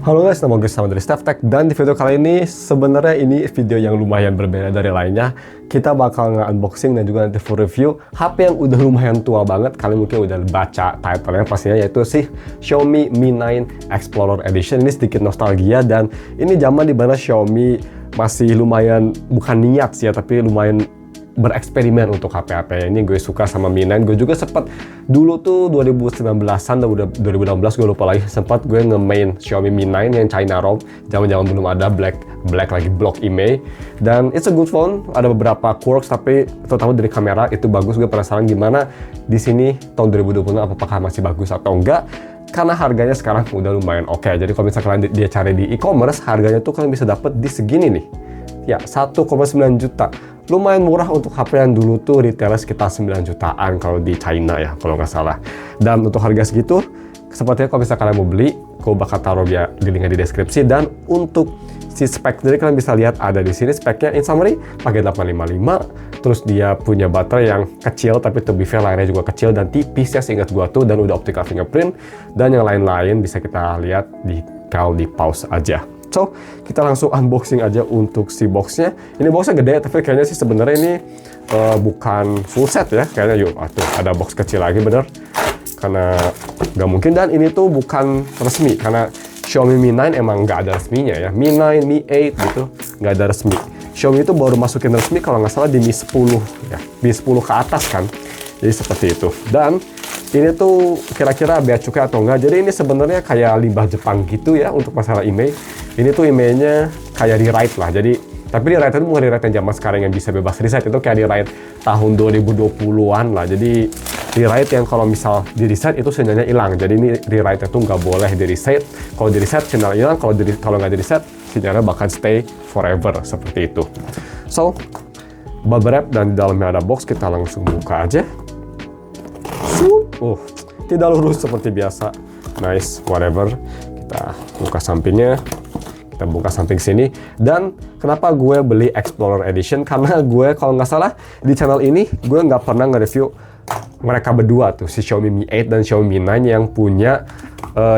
Halo guys, nama gue Sama dari StefTech, dan di video kali ini sebenarnya ini video yang lumayan berbeda dari lainnya. Kita bakal nge-unboxing dan juga nanti full review HP yang udah lumayan tua banget. Kalian mungkin udah baca title-nya pastinya, yaitu si Xiaomi Mi 9 Explorer Edition. Ini sedikit nostalgia, dan ini zaman dimana Xiaomi masih lumayan, bukan niat sih ya, tapi lumayan bereksperimen untuk HP-HP ini. Gue suka sama Mi 9. Gue juga sempat dulu tuh 2019-an atau 2016, gue lupa lagi, sempat gue nge-main Xiaomi Mi 9 yang China ROM. Zaman-zaman belum ada black lagi, block IMEI. Dan it's a good phone, ada beberapa quirks, tapi terutama dari kamera itu bagus. Gue penasaran gimana di sini tahun 2020 apakah masih bagus atau enggak. Karena harganya sekarang udah lumayan oke. Jadi kalau misalnya kalian dia cari di e-commerce, harganya tuh kalian bisa dapat di segini nih. Ya, 1,9 juta. Lumayan murah untuk HP yang dulu tuh retailnya sekitar 9 jutaan kalau di China ya, kalau nggak salah. Dan untuk harga segitu, sepertinya kalau misalnya kalian mau beli, gue bakal taruh ya di linknya di deskripsi. Dan untuk si spek, jadi kalian bisa lihat ada di sini speknya. In summary, pakai 855, terus dia punya baterai yang kecil, tapi to be fair layarnya juga kecil dan tipis ya, seingat gua tuh, dan udah optical fingerprint. Dan yang lain-lain bisa kita lihat kalau di pause aja. So, kita langsung unboxing aja untuk si boxnya. Ini boxnya gede, tapi kayaknya sih sebenarnya ini bukan full set ya. Kayaknya yuk, ada box kecil lagi bener. Karena nggak mungkin, dan ini tuh bukan resmi. Karena Xiaomi Mi 9 emang nggak ada resminya ya. Mi 9, Mi 8 gitu, nggak ada resmi. Xiaomi itu baru masukin resmi kalau nggak salah di Mi 10 ya. Mi 10 ke atas kan. Jadi seperti itu. Dan ini tuh kira-kira bea cukai atau enggak. Jadi ini sebenarnya kayak limbah Jepang gitu ya untuk masalah IMEI. Ini tuh IMEI-nya kayak rewrite lah. Jadi, tapi rewrite itu bukan rewrite yang zaman sekarang yang bisa bebas reset. Itu kayak rewrite tahun 2020-an lah. Jadi rewrite yang kalau misal di reset itu sinyalnya hilang. Jadi ini rewrite itu nggak boleh di reset. Kalau di reset sinyal hilang. Kalau nggak di reset sinyalnya bakal stay forever seperti itu. So, bubble wrap dan di dalamnya ada box. Kita langsung buka aja. Tidak lurus seperti biasa. Nice, whatever. Kita buka sampingnya. Kita buka samping sini. Dan kenapa gue beli Explorer Edition? Karena gue kalau nggak salah di channel ini gue nggak pernah nge-review mereka berdua tuh, si Xiaomi Mi 8 dan Xiaomi Mi 9 yang punya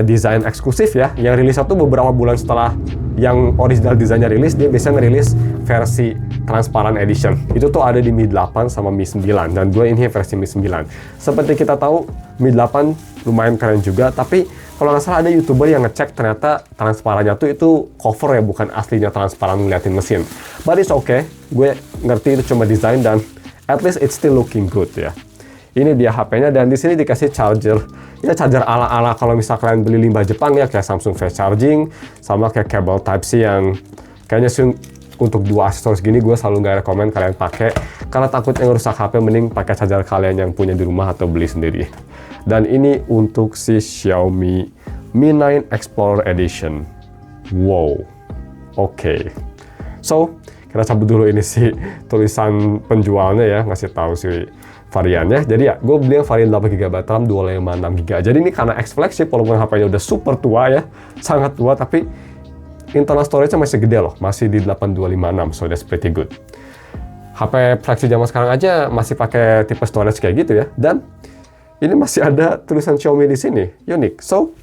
desain eksklusif ya. Yang rilis itu beberapa bulan setelah yang original desainnya rilis, dia bisa ngerilis versi transparan edition. Itu tuh ada di Mi 8 sama Mi 9, dan gue ini versi Mi 9. Seperti kita tahu, Mi 8 lumayan keren juga, tapi kalau nggak salah ada YouTuber yang ngecek ternyata transparannya tuh itu cover ya, bukan aslinya transparan ngeliatin mesin. But it's okay, gue ngerti itu cuma desain, dan at least it's still looking good ya. Ini dia HP-nya, dan di sini dikasih charger. Ya charger ala-ala kalau misal kalian beli limbah Jepang ya, kayak Samsung Fast Charging, sama kayak kabel Type-C yang kayaknya sih untuk dua aksesoris gini gue selalu nggak rekomen kalian pakai, karena takutnya ngerusak HP. Mending pakai charger kalian yang punya di rumah atau beli sendiri. Dan ini untuk si Xiaomi Mi 9 Explorer Edition. Wow, oke. So, kita cabut dulu ini sih tulisan penjualnya ya, ngasih tahu si variannya. Jadi ya, gue beli yang varian 8GB RAM, 256GB. Jadi ini karena X flagship, walaupun HP-nya udah super tua ya, sangat tua, tapi internal storage-nya masih gede loh, masih di 8256, so that's pretty good. HP flagship zaman sekarang aja masih pakai tipe storage kayak gitu ya, dan ini masih ada tulisan Xiaomi di sini, unik. So,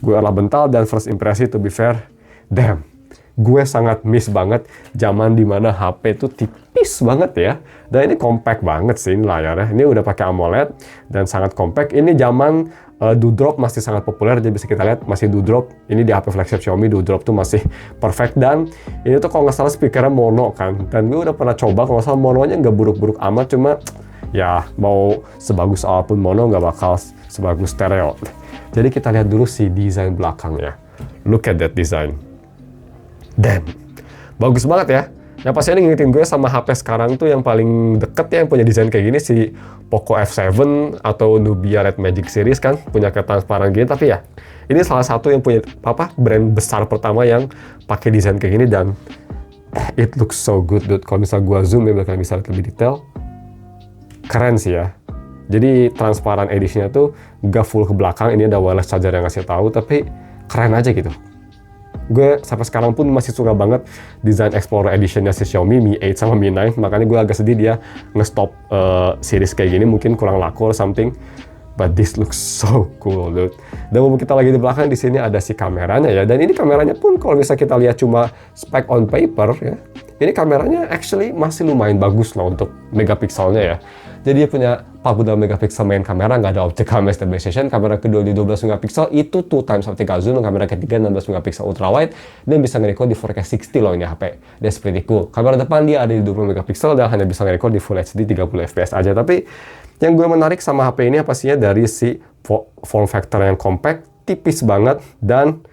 gue adalah bental, dan first impression to be fair, damn, gue sangat miss banget zaman dimana HP itu tipis banget ya. Dan ini compact banget sih ini layarnya. Ini udah pakai AMOLED dan sangat compact. Ini zaman Doodrop masih sangat populer, jadi bisa kita lihat masih Doodrop. Ini di HP flagship Xiaomi, Doodrop tuh masih perfect. Dan ini tuh kalau nggak salah speakernya mono kan. Dan gue udah pernah coba, kalau nggak salah mononya nggak buruk-buruk amat, cuma ya mau sebagus apapun mono nggak bakal sebagus stereo. Jadi kita lihat dulu si desain belakangnya. Look at that design. Damn, bagus banget ya. Yang pasti ini ngingetin gue sama HP sekarang tuh yang paling deket ya, yang punya desain kayak gini, si Poco F7 atau Nubia Red Magic Series kan, punya kayak transparan gini. Tapi ya, ini salah satu yang punya brand besar pertama yang pakai desain kayak gini, dan it looks so good dude. Kalau misal gue zoom ya, kalian bisa lihat lebih detail. Keren sih ya. Jadi transparan editionnya tuh gak full ke belakang. Ini ada wireless charger yang ngasih tahu, tapi keren aja gitu. Gue sampai sekarang pun masih suka banget desain Explorer Edition-nya si Xiaomi Mi 8 sama Mi 9. Makanya gue agak sedih dia nge-stop series kayak gini, mungkin kurang laku or something. but this looks so cool, dude. Dan mumpung kita lagi di belakang, di sini ada si kameranya ya. Dan ini kameranya pun kalau bisa kita lihat cuma spec on paper ya, ini kameranya actually masih lumayan bagus loh untuk megapikselnya ya. Jadi dia punya 42 megapiksel main kamera, nggak ada object camera stabilization. Kamera kedua di 12 megapiksel, itu 2x optical zoom. Kamera ketiga 16 megapiksel ultrawide, dan bisa nge-record di 4K 60 loh ini HP. That's pretty cool. Kamera depan dia ada di 20 megapiksel dan hanya bisa nge-record di Full HD 30 fps aja. Tapi yang gue menarik sama HP ini pastinya dari si form factor yang compact, tipis banget, dan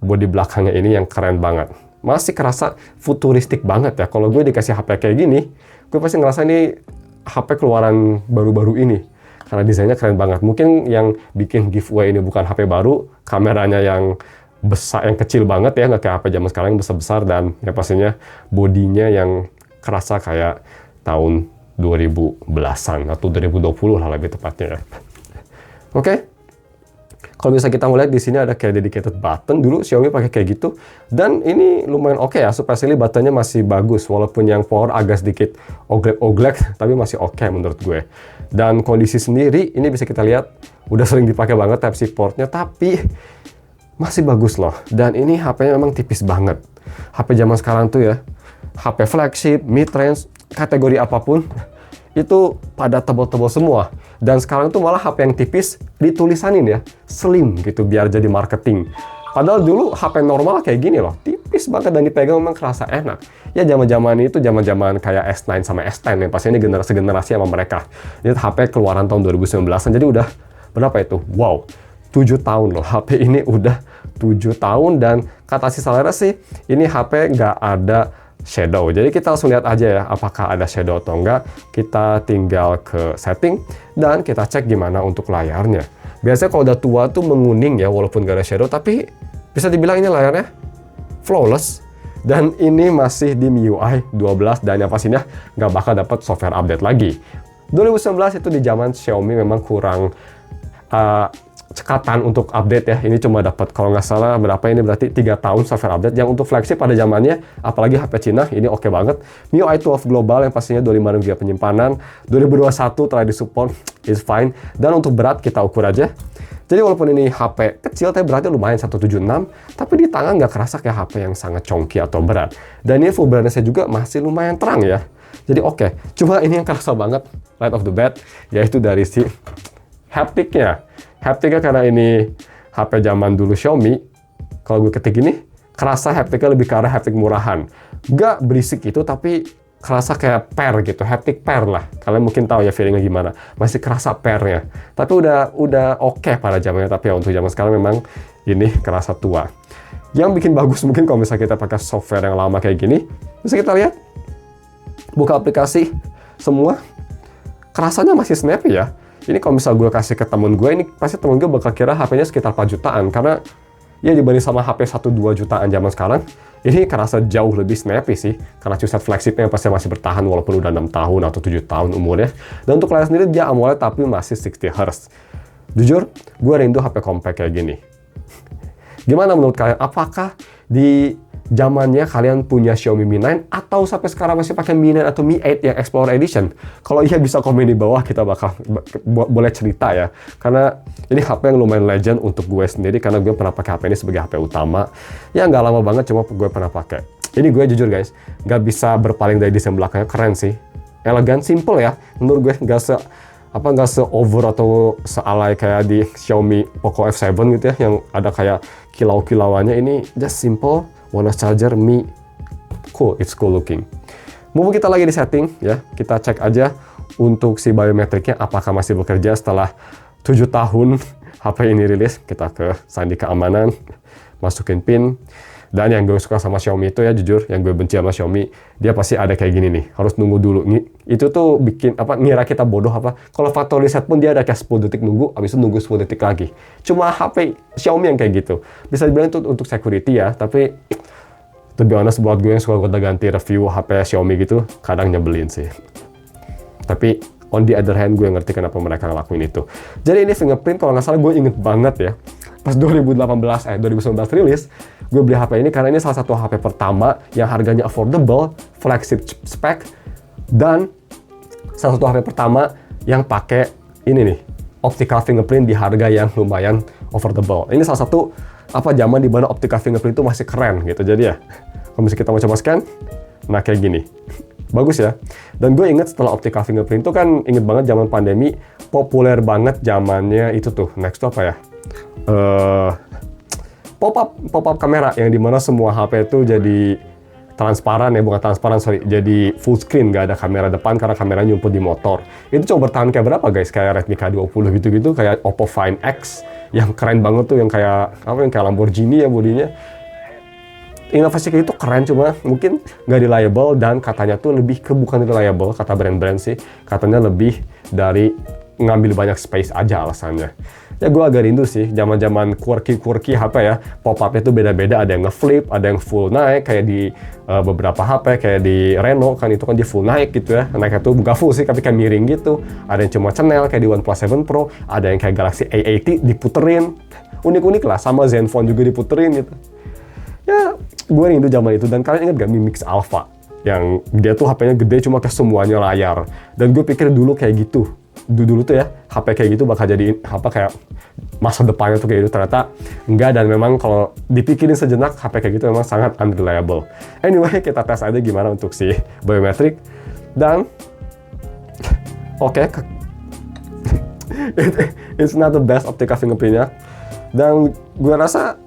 bodi belakangnya ini yang keren banget. Masih kerasa futuristik banget ya. Kalau gue dikasih HP kayak gini, gue pasti ngerasa ini HP keluaran baru-baru ini. Karena desainnya keren banget. Mungkin yang bikin giveaway ini bukan HP baru, kameranya yang besar, yang kecil banget ya, nggak kayak HP zaman sekarang yang besar-besar, dan ya pastinya bodinya yang kerasa kayak tahun 2010-an atau 2020 lah lebih tepatnya ya. Oke. Kalau bisa kita ngeliat di sini ada kayak dedicated button, dulu Xiaomi pakai kayak gitu, dan ini lumayan oke ya, surprisingly buttonnya masih bagus, walaupun yang power agak sedikit oglek, tapi masih oke menurut gue. Dan kondisi sendiri, ini bisa kita lihat, udah sering dipakai banget Type-C portnya, tapi masih bagus loh. Dan ini HP-nya memang tipis banget. HP zaman sekarang tuh ya, HP flagship, mid-range, kategori apapun, itu pada tebal-tebal semua. Dan sekarang tuh malah HP yang tipis ditulisanin ya, slim gitu biar jadi marketing. Padahal dulu HP normal kayak gini loh, tipis banget dan dipegang memang kerasa enak. Ya zaman-zaman itu zaman-zaman kayak S9 sama S10 ya, pasti ini generasi sama mereka. Ini HP keluaran tahun 2019-an, jadi udah berapa itu? Wow, 7 tahun loh, HP ini udah 7 tahun, dan kata si Salera sih, ini HP nggak ada shadow. Jadi kita langsung lihat aja ya, apakah ada shadow atau enggak. Kita tinggal ke setting, dan kita cek gimana untuk layarnya. Biasanya kalau udah tua tuh menguning ya, walaupun gak ada shadow, tapi bisa dibilang ini layarnya flawless. Dan ini masih di MIUI 12, dan yang pastinya nggak bakal dapat software update lagi. 2019 itu di zaman Xiaomi memang kurang cekatan untuk update ya. Ini cuma dapat kalau nggak salah berapa, ini berarti 3 tahun software update. Yang untuk flagship pada zamannya, apalagi HP Cina, ini oke banget. MIUI 12 global yang pastinya 25 GB penyimpanan. 2021 telah disupport, is fine. Dan untuk berat kita ukur aja. Jadi walaupun ini HP kecil, tapi beratnya lumayan 176, tapi di tangan nggak kerasa kayak HP yang sangat chunky atau berat. Dan ini full brightness-nya juga masih lumayan terang ya. Jadi oke. Cuma ini yang kerasa banget, light of the bed, yaitu dari si haptiknya. Haptiknya karena ini HP zaman dulu Xiaomi, kalau gue ketik ini, kerasa haptiknya lebih ke arah haptik murahan. Nggak berisik itu, tapi kerasa kayak per gitu, haptik per lah. Kalian mungkin tahu ya feelingnya gimana, masih kerasa pernya. Tapi udah oke pada zamannya, tapi ya untuk zaman sekarang memang ini kerasa tua. Yang bikin bagus mungkin kalau misalnya kita pakai software yang lama kayak gini, bisa kita lihat, buka aplikasi, semua kerasanya masih snappy ya. Ini kalau misal gue kasih ke temen gue, ini pasti temen gue bakal kira HP-nya sekitar 4 jutaan. Karena ya dibanding sama HP 1-2 jutaan zaman sekarang, ini kerasa jauh lebih snappy sih. Karena chipset flagshipnya pasti masih bertahan walaupun udah 6 tahun atau 7 tahun umurnya. Dan untuk layar sendiri dia AMOLED tapi masih 60Hz. Jujur, gue rindu HP compact kayak gini. Gimana menurut kalian? Apakah di zamannya kalian punya Xiaomi Mi 9 atau sampai sekarang masih pakai Mi 9 atau Mi 8 yang Explorer Edition? Kalau iya bisa komen di bawah, kita bakal boleh cerita ya. Karena ini HP yang lumayan legend untuk gue sendiri, karena gue pernah pakai HP ini sebagai HP utama. Ya nggak lama banget, cuma gue pernah pakai. Ini gue jujur guys, nggak bisa berpaling dari desain belakangnya, keren sih. Elegan, simple ya. Menurut gue nggak se-over atau sealay kayak di Xiaomi Poco F7 gitu ya, yang ada kayak kilau-kilauannya. Ini just simple. Wireless charger Mi, cool, it's cool looking. Mumpung kita lagi di setting ya, kita cek aja untuk si biometriknya apakah masih bekerja setelah 7 tahun HP ini rilis. Kita ke sandi keamanan, masukin PIN. Dan yang gue suka sama Xiaomi itu ya, jujur, yang gue benci sama Xiaomi, dia pasti ada kayak gini nih, harus nunggu dulu. Itu tuh bikin ngira kita bodoh apa. Kalau factory reset pun dia ada kayak 10 detik nunggu, habis itu nunggu 10 detik lagi. Cuma HP Xiaomi yang kayak gitu. Bisa dibilang itu untuk security ya, tapi to be honest, buat gue yang suka gonta-ganti review HP Xiaomi gitu, kadang nyebelin sih. Tapi on the other hand, gue ngerti kenapa mereka ngelakuin itu. Jadi ini fingerprint, kalau nggak salah gue inget banget ya, pas 2019 rilis, gue beli HP ini karena ini salah satu HP pertama yang harganya affordable, flagship spec, dan salah satu HP pertama yang pakai ini nih, optical fingerprint di harga yang lumayan affordable. Ini salah satu zaman di mana optical fingerprint itu masih keren gitu. Jadi ya, kalau misalnya kita mau coba scan, nah kayak gini. Bagus ya. Dan gue inget setelah optical fingerprint itu kan, inget banget zaman pandemi, populer banget zamannya itu tuh. Next tuh apa ya? Pop-up kamera yang dimana semua HP itu jadi transparan ya, bukan transparan, sorry, jadi full screen, nggak ada kamera depan karena kameranya nyumput di motor. Itu coba bertahan kayak berapa guys? Kayak Redmi K20 gitu-gitu, kayak Oppo Find X yang keren banget tuh, yang kayak Lamborghini ya bodinya. Inovasi kayak itu keren, cuma mungkin nggak reliable, dan katanya tuh lebih ke bukan reliable, kata brand-brand sih, katanya lebih dari ngambil banyak space aja alasannya. Ya gue agak rindu sih zaman-zaman quirky HP ya, pop-up-nya tuh beda-beda, ada yang nge-flip, ada yang full naik kayak di beberapa HP, kayak di Reno kan itu kan di full naik gitu ya, naiknya tuh bukan full sih tapi kayak miring gitu, ada yang cuma channel kayak di OnePlus 7 Pro, ada yang kayak Galaxy A80 diputerin, unik-unik lah, sama Zenfone juga diputerin gitu. Ya gue rindu zaman itu. Dan kalian ingat gak Mi Mix Alpha yang dia tuh HP-nya gede cuma kayak semuanya layar, dan gue pikir dulu kayak gitu, dulu tuh ya HP kayak gitu bakal jadi apa kayak masa depannya tuh kayak gitu. Ternyata enggak, dan memang kalau dipikirin sejenak HP kayak gitu memang sangat unreliable. Anyway, kita tes aja gimana untuk si biometrik. Dan oke, it's not the best optical fingerprint-nya, dan gue rasa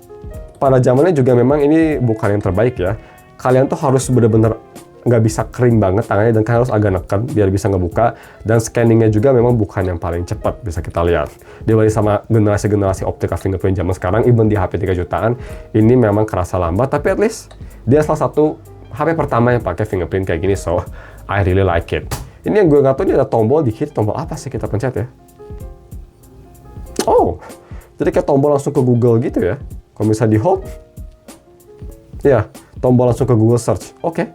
pada zamannya juga memang ini bukan yang terbaik ya. Kalian tuh harus bener-bener nggak bisa kering banget tangannya, dan kalian harus agak neken biar bisa ngebuka, dan scanningnya juga memang bukan yang paling cepat, bisa kita lihat dibanding sama generasi-generasi optical fingerprint zaman sekarang. Even di HP 3 jutaan ini memang kerasa lambat, tapi at least dia salah satu HP pertama yang pakai fingerprint kayak gini, so I really like it. Ini yang gue nggak tahu, ini ada tombol dikit, tombol apa sih kita pencet ya? Oh, jadi kayak tombol langsung ke Google gitu ya. Kalau misalnya di hold, ya tombol langsung ke Google Search. Oke.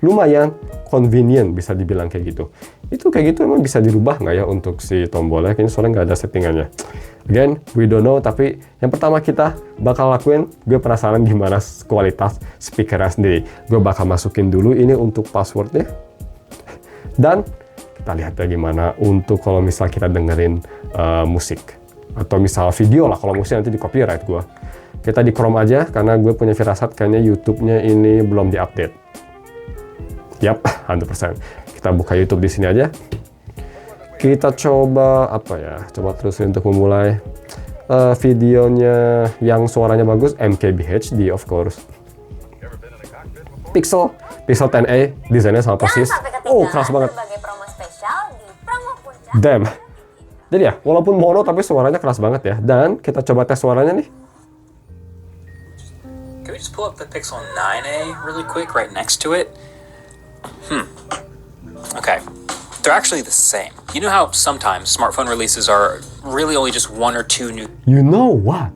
Lumayan convenient bisa dibilang kayak gitu. Itu kayak gitu emang bisa dirubah nggak ya untuk si tombolnya? Kayaknya soalnya nggak ada settingannya. Again, we don't know, tapi yang pertama kita bakal lakuin, gue penasaran gimana kualitas speakernya sendiri. Gue bakal masukin dulu ini untuk passwordnya. Dan kita lihat ya gimana untuk kalau misal kita dengerin musik. Atau misal video lah, kalau musik nanti di copyright gue. Kita di Chrome aja, karena gue punya firasat kayaknya YouTube-nya ini belum diupdate. Yap, 100%. Kita buka YouTube di sini aja. Kita coba apa ya? Coba terus untuk memulai videonya yang suaranya bagus, MKBHD of course. Pixel 10a, desainnya sama persis. Oh, keras banget. Damn. Jadi ya, walaupun mono tapi suaranya keras banget ya. Dan kita coba tes suaranya nih. Can we just pull up the Pixel 9a really quick right next to it? Okay. They're actually the same. You know how sometimes smartphone releases are really only just one or two new You know what?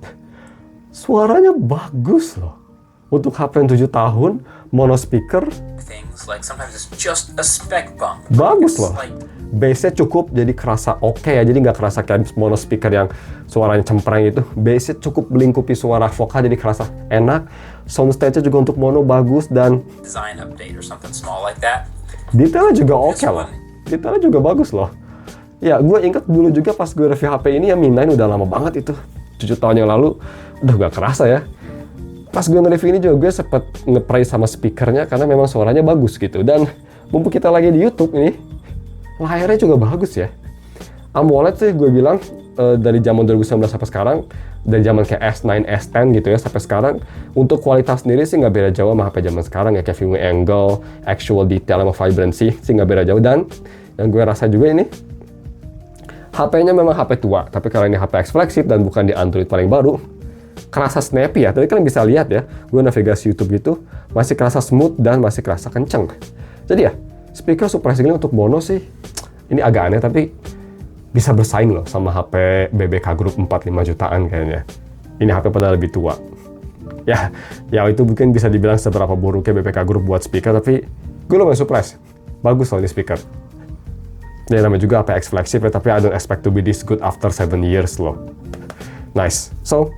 Suaranya bagus loh. Untuk HP yang 7 tahun, mono speaker, things, like sometimes it's just a spec bump. bagus It's loh. like Bassnya cukup, jadi kerasa oke ya. Jadi nggak kerasa kayak mono speaker yang suaranya cempreng gitu. Bassnya cukup melingkupi suara vokal, jadi kerasa enak. Soundstage-nya juga untuk mono bagus, dan design update or something small like that. detailnya juga oke loh. Detailnya juga bagus loh. Ya, gue inget dulu juga pas gue review HP ini ya, Mi 9 udah lama banget itu. 7 tahun yang lalu, udah gak kerasa ya. Pas gue nge-review ini juga gue sempet nge-praise sama speakernya karena memang suaranya bagus gitu. Dan mumpung kita lagi di YouTube ini, layarnya juga bagus ya. AMOLED sih gue bilang dari zaman 2019 sampai sekarang, dari zaman kayak S9, S10 gitu ya sampai sekarang, untuk kualitas sendiri sih nggak beda jauh sama HP zaman sekarang ya, kayak viewing angle, actual detail sama vibrancy sih nggak beda jauh. Dan yang gue rasa juga ini HP-nya memang HP tua, tapi kalau ini HP X flagship dan bukan di Android paling baru, kerasa snappy ya. Tadi kalian bisa lihat ya, gue navigasi YouTube gitu masih kerasa smooth dan masih kerasa kenceng. Jadi ya, speaker surprisingly untuk mono sih ini agak aneh, tapi bisa bersaing loh sama HP BBK Group 4-5 jutaan kayaknya. Ini HP pada lebih tua. Ya itu mungkin bisa dibilang seberapa buruknya BBK Group buat speaker, tapi gue lumayan surprise. Bagus loh ini speaker. Ya namanya juga HP X flagship ya, tapi I don't expect to be this good after 7 years loh. Nice. So,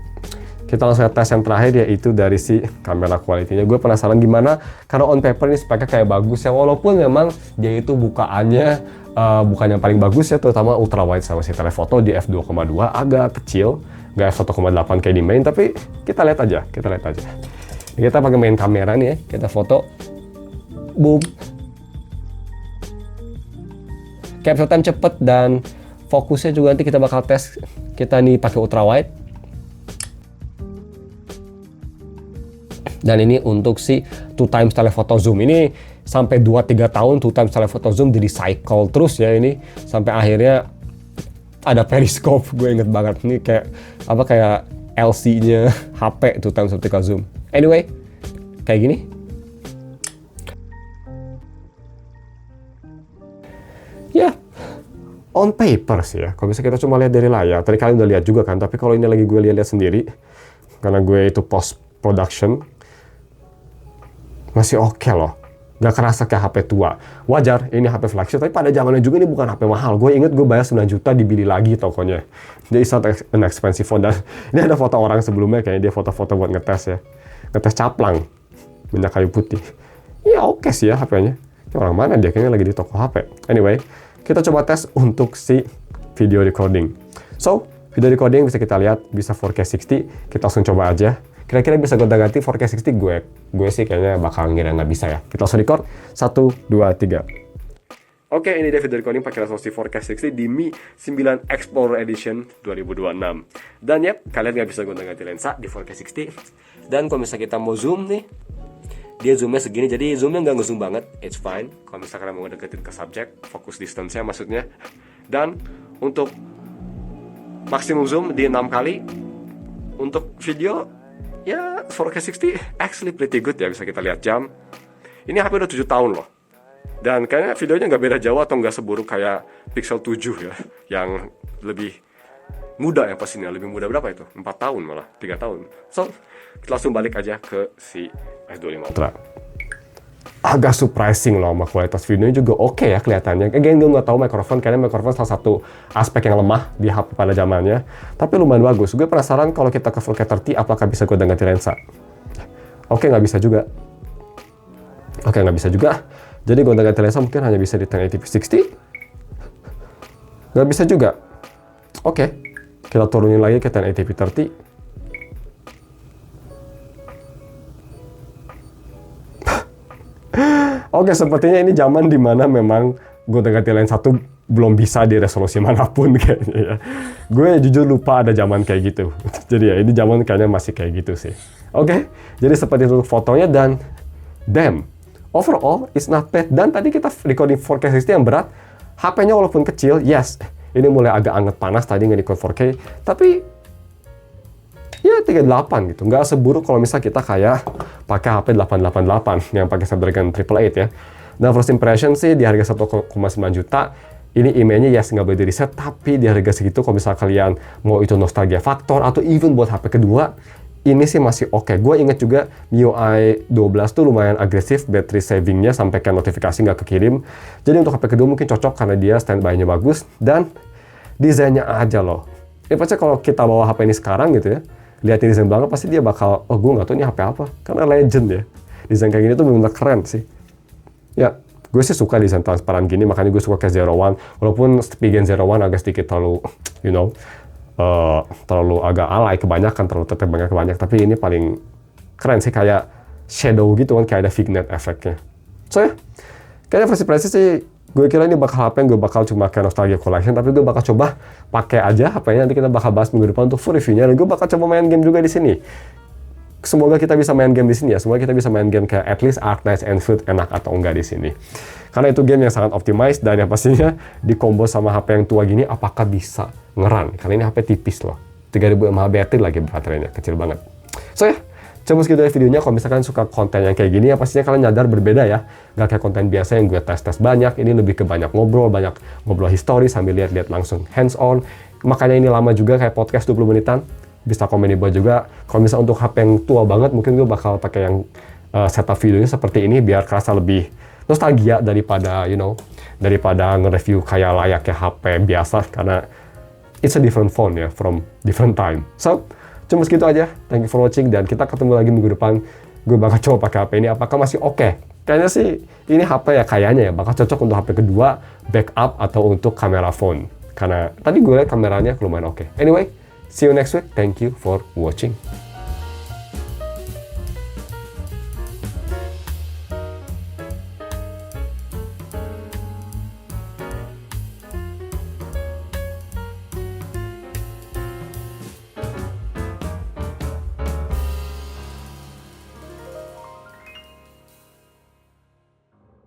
kita langsung tes yang terakhir, yaitu dari si kamera quality-nya. Gue penasaran gimana, karena on paper ini speknya kayak bagus ya, walaupun memang dia itu bukaannya bukan yang paling bagus ya, terutama ultrawide sama si telefoto di f2,2 agak kecil, nggak f1,8 kayak di main, tapi kita lihat aja. Ini kita pakai main kamera nih ya, kita foto, boom. Capture time cepet dan fokusnya juga nanti kita bakal tes, kita nih pakai ultrawide. Dan ini untuk si 2x telephoto zoom. Ini sampai 2-3 tahun 2x telephoto zoom di recycle terus ya ini. Sampai akhirnya ada periscope, gue inget banget. Ini kayak LC-nya HP 2x optical zoom. Anyway, kayak gini. Ya, on paper sih ya. Kalau bisa kita cuma lihat dari layar. Tadi kalian udah lihat juga kan. Tapi kalau ini lagi gue lihat sendiri, karena gue itu post production, masih oke loh. Gak kerasa kayak HP tua. Wajar, ini HP flagship, tapi pada zamannya juga ini bukan HP mahal. Gue inget gue bayar 9 juta dibeli lagi tokonya. Jadi it's not an expensive phone. Dan ini ada foto orang sebelumnya, kayaknya dia foto-foto buat ngetes ya. Ngetes caplang. Minyak kayu putih. Ya oke sih ya HP-nya. Ini orang mana dia? Kayaknya lagi di toko HP. Anyway, kita coba tes untuk si video recording. So, video recording bisa kita lihat, bisa 4K 60. Kita langsung coba aja. Kira-kira bisa gonta-ganti 4K 60, gue sih kayaknya bakal ngira nggak bisa ya. Kita langsung record, 1, 2, 3. Oke, ini dia video recording pakai resolusi 4K 60 di Mi 9 Explorer Edition 2026. Dan ya, kalian nggak bisa gonta-ganti lensa di 4K 60. Dan kalau misalnya kita mau zoom nih, dia zoomnya segini, jadi zoomnya nggak ngezoom banget, it's fine. Kalau misalnya kalian mau deketin ke subjek, focus distance-nya maksudnya. Dan untuk maksimum zoom di 6 kali, untuk video, ya 4K 60 actually pretty good ya, bisa kita lihat jam. Ini HP udah 7 tahun loh. Dan kayaknya videonya nggak beda jauh atau nggak seburuk kayak Pixel 7 ya, yang lebih muda ya pastinya. Lebih muda berapa itu? 4 tahun malah, 3 tahun. So, kita langsung balik aja ke si S25 Ultra. Agak surprising loh sama kualitas videonya juga oke ya kelihatannya. Again, gue nggak tahu mikrofon, kayaknya mikrofon salah satu aspek yang lemah di HP pada zamannya. Tapi lumayan bagus. Gue penasaran kalau kita ke 4K 30 apakah bisa gue ganti lensa. Oke, nggak bisa juga. Jadi gue ganti lensa mungkin hanya bisa di 1080p 60. Nggak bisa juga. Oke, kita turunin lagi ke 1080p 30. Oke, sepertinya ini zaman dimana memang gonta-ganti lensa satu belum bisa di resolusi manapun kayaknya ya. Gue jujur lupa ada zaman kayak gitu. Jadi ya, ini zaman kayaknya masih kayak gitu sih. Oke, jadi seperti itu fotonya dan damn, overall it's not bad. Dan tadi kita recording 4K 60 yang berat, HP-nya walaupun kecil, yes, ini mulai agak anget panas tadi nge-record 4K, tapi ya 38 gitu, nggak seburuk kalau misal kita kayak pakai HP 888 yang pakai Snapdragon 888 ya. Dan first impression sih di harga 1,9 juta, ini emailnya yes nggak boleh di reset, tapi di harga segitu kalau misal kalian mau itu nostalgia faktor atau even buat HP kedua, ini sih masih oke. Gue inget juga MIUI 12 tuh lumayan agresif battery savingnya sampai kayak notifikasi nggak kekirim. Jadi untuk HP kedua mungkin cocok karena dia standby-nya bagus dan desainnya aja loh. Ya pasti kalau kita bawa HP ini sekarang gitu ya, lihatin desain belakang pasti dia bakal, oh gue nggak tahu ini HP apa, karena legend ya. Desain kayak gini tuh benar-benar keren sih. Ya, gue sih suka desain transparan gini, makanya gue suka ke Zero One. Walaupun Spigen Zero One agak sedikit terlalu, terlalu agak alay kebanyakan, terlalu tetep banyak kebanyak. Tapi ini paling keren sih, kayak shadow gitu kan, kayak ada vignette efeknya. So ya, kayaknya versi Prestige sih, gue kira ini bakal HP yang gue bakal cuma kayak nostalgia collection, tapi gue bakal coba pakai aja HP-nya, nanti kita bakal bahas minggu depan untuk full review-nya, dan gue bakal coba main game juga di sini. Semoga kita bisa main game di sini ya, semoga kita bisa main game kayak at least Arknights Enfield enak atau enggak di sini. Karena itu game yang sangat optimized dan yang pastinya di combo sama HP yang tua gini, apakah bisa ngeran? Karena ini HP tipis loh, 3000 mAh battery lagi baterainya, kecil banget. So ya, coba segitu dari videonya. Kalau misalkan suka konten yang kayak gini ya pastinya kalian nyadar berbeda ya. Gak kayak konten biasa yang gue tes-tes banyak. Ini lebih ke banyak ngobrol histori sambil lihat-lihat langsung hands on. Makanya ini lama juga kayak podcast 20 menitan. Bisa komen di bawah juga. Kalau misalnya untuk HP yang tua banget mungkin gue bakal pakai yang setup videonya seperti ini biar kerasa lebih nostalgia daripada daripada nge-review kayak layaknya HP biasa, karena it's a different phone ya from different time. So, cuma segitu aja. Thank you for watching dan kita ketemu lagi minggu depan. Gue bakal coba pakai HP ini apakah masih oke Kayaknya sih ini HP ya, kayaknya ya bakal cocok untuk HP kedua, backup atau untuk kamera phone. Karena tadi gue lihat kameranya lumayan oke. Anyway, see you next week. Thank you for watching.